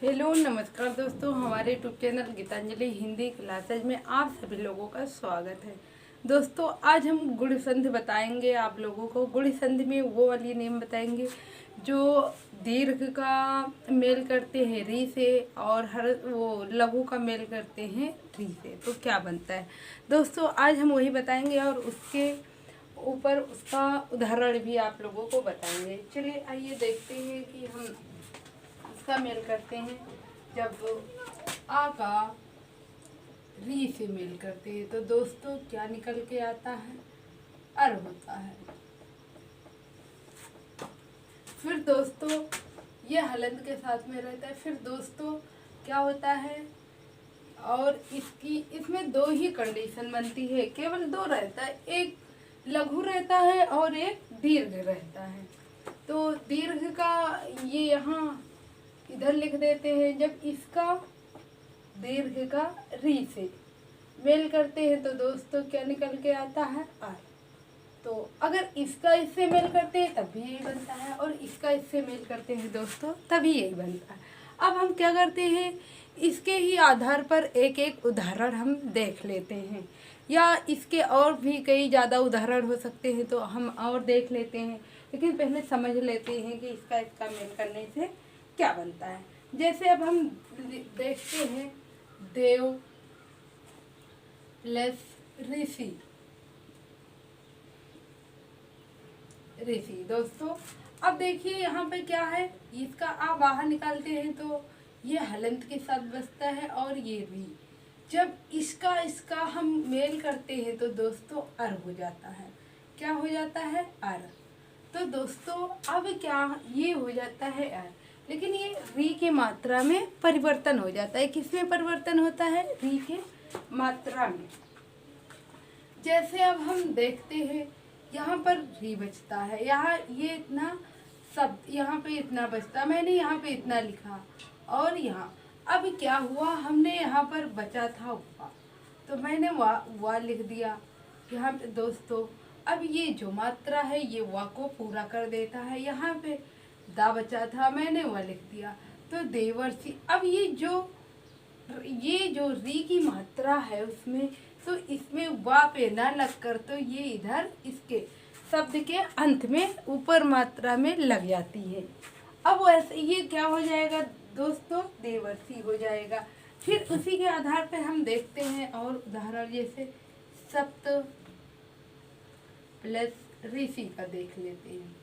Hello नमस्कार दोस्तों, हमारे YouTube channel Gitanjali Hindi classes में आप सभी लोगों का स्वागत है। दोस्तों आज हम गुण संधि बताएंगे आप लोगों को। गुण संधि में वो वाली नेम बताएंगे जो दीर्घ का मेल करते हैं री से और हर वो लघु का मेल करते हैं री से, तो क्या बनता है। दोस्तों आज हम वही बताएंगे और उसके ऊपर उसका उदाहरण भी आप लोगों को बताएंगे। चलिए आइए देखते हैं कि हम इसका मेल करते हैं। जब आ का री से मेल करते हैं तो दोस्तों क्या निकल के आता है, अर होता है। फिर दोस्तों ये हलंत के साथ में रहता है। फिर दोस्तों क्या होता है, और इसमें दो ही कंडीशन बनती है, केवल दो रहता है, एक लघु रहता है और एक दीर्घ रहता है। तो दीर्घ का ये यहाँ इधर लिख देते हैं। जब इसका दीर्घ का री से मेल करते हैं तो दोस्तों क्या निकल के आता है, आर। तो अगर इसका इससे मेल करते हैं तब भी यही बनता है और इसका इससे मेल करते हैं दोस्तों तभी यही बनता है। अब हम क्या करते हैं, इसके ही आधार पर एक एक उदाहरण हम देख लेते हैं, या इसके और भी कई ज़्यादा उदाहरण हो सकते हैं तो हम और देख लेते हैं। लेकिन पहले समझ लेते हैं कि इसका मेल करने से क्या बनता है। जैसे अब हम देखते हैं देव प्लस ऋषि। ऋषि दोस्तों अब देखिए यहाँ पे क्या है, इसका आ बाहर निकालते हैं तो ये हलंत के साथ बसता है और ये री। जब इसका हम मेल करते हैं तो दोस्तों अर हो जाता है। क्या हो जाता है, अर। तो दोस्तों अब क्या ये हो जाता है अर, लेकिन ये री की मात्रा में परिवर्तन हो जाता है। किसमें परिवर्तन होता है, री के मात्रा में। जैसे अब हम देखते हैं यहाँ पर री बचता है, यहाँ ये इतना शब्द यहाँ पे इतना बचता, मैंने यहाँ पे इतना लिखा और यहाँ अब क्या हुआ, हमने यहाँ पर बचा था वा, तो मैंने वा लिख दिया यहाँ पे दोस्तों। अब ये जो मात्रा है ये वा को पूरा कर देता है। यहाँ पे दा बचा था, मैंने वह लिख दिया, तो देवर्षि। अब ये जो री की मात्रा है उसमें, तो इसमें वा पे ना लग कर तो ये इधर इसके शब्द के अंत में ऊपर मात्रा में लग जाती है। अब वैसे ये क्या हो जाएगा दोस्तों, देवर्षि हो जाएगा। फिर उसी के आधार पे हम देखते हैं और उदाहरण, जैसे सप्त प्लस ऋषि का देख लेते हैं।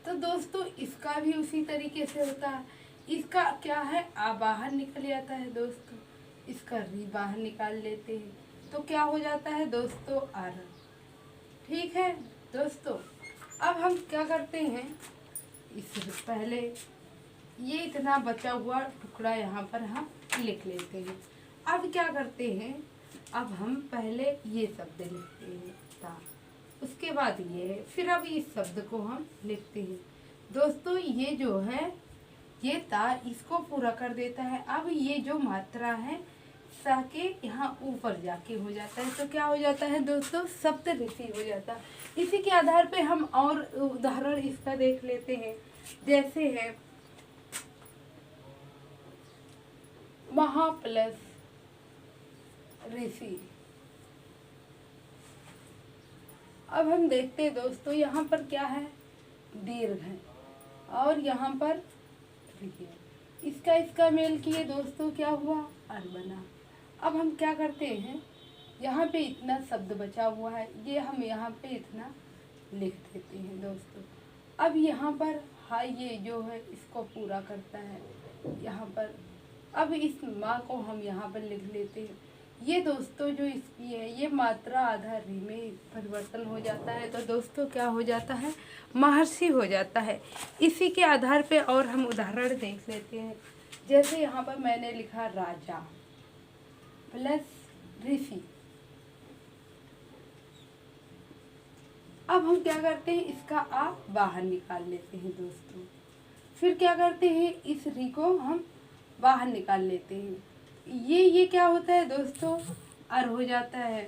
तो दोस्तों इसका भी उसी तरीके से होता है। इसका क्या है, आ बाहर निकल जाता है दोस्तों, इसका री बाहर निकाल लेते हैं तो क्या हो जाता है दोस्तों, आर। ठीक है दोस्तों, अब हम क्या करते हैं, इससे पहले ये इतना बचा हुआ टुकड़ा यहाँ पर हम लिख लेते हैं। अब क्या करते हैं, अब हम पहले ये शब्द लिखते हैं ता, उसके बाद ये है, फिर अब इस शब्द को हम लिखते हैं दोस्तों। ये जो है ये ता इसको पूरा कर देता है। अब ये जो मात्रा है सा के यहाँ ऊपर जाके हो जाता है, तो क्या हो जाता है दोस्तों, सप्त ऋषि हो जाता है। इसी के आधार पे हम और उदाहरण इसका देख लेते हैं। जैसे है महा प्लस ऋषि। अब हम देखते हैं दोस्तों यहाँ पर क्या है, दीर्घ है और यहाँ पर इसका मेल किए दोस्तों, क्या हुआ, अर बना। अब हम क्या करते हैं, यहाँ पे इतना शब्द बचा हुआ है, ये हम यहाँ पे इतना लिख देते हैं दोस्तों। अब यहाँ पर हा ये जो है इसको पूरा करता है यहाँ पर। अब इस माँ को हम यहाँ पर लिख लेते हैं। ये दोस्तों जो इसकी है ये मात्रा आधार री में परिवर्तन हो जाता है तो दोस्तों क्या हो जाता है, महर्षि हो जाता है। इसी के आधार पे और हम उदाहरण देख लेते हैं। जैसे यहाँ पर मैंने लिखा राजा प्लस ऋषि। अब हम क्या करते हैं, इसका आ बाहर निकाल लेते हैं दोस्तों। फिर क्या करते हैं, इस री को हम बाहर निकाल लेते हैं। ये क्या होता है दोस्तों, अर हो जाता है।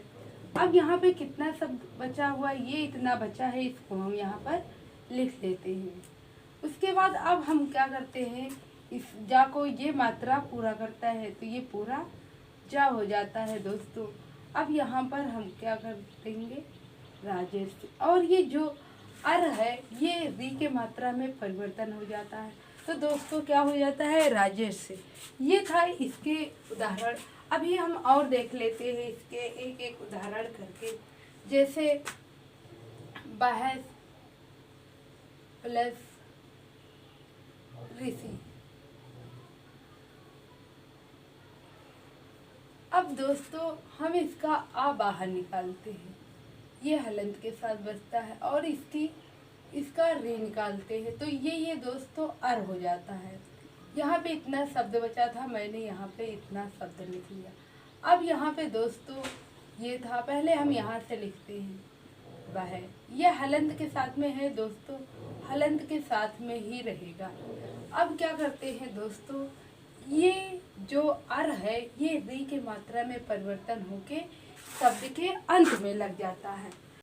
अब यहाँ पे कितना शब्द बचा हुआ है, ये इतना बचा है, इसको हम यहाँ पर लिख लेते हैं। उसके बाद अब हम क्या करते हैं, इस जा को ये मात्रा पूरा करता है तो ये पूरा जा हो जाता है दोस्तों। अब यहाँ पर हम क्या कर देंगे, राजेश, और ये जो अर है ये री के मात्रा में परिवर्तन हो जाता है तो दोस्तों क्या हो जाता है, राजेश से। ये था इसके उदाहरण। अभी हम और देख लेते हैं इसके एक एक उदाहरण करके, जैसे बहस प्लस ऋषि। अब दोस्तों हम इसका आ बाहर निकालते हैं, ये हलंत के साथ बचता है, और इसका रे निकालते हैं तो ये दोस्तों अर हो जाता है। यहाँ पे इतना शब्द बचा था, मैंने यहाँ पे इतना शब्द लिख लिया। अब यहाँ पे दोस्तों ये था, पहले हम यहाँ से लिखते हैं वह, ये हलंत के साथ में है दोस्तों, हलंत के साथ में ही रहेगा। अब क्या करते हैं दोस्तों, ये जो अर है ये री के मात्रा में परिवर्तन होके शब्द के अंत में लग जाता है।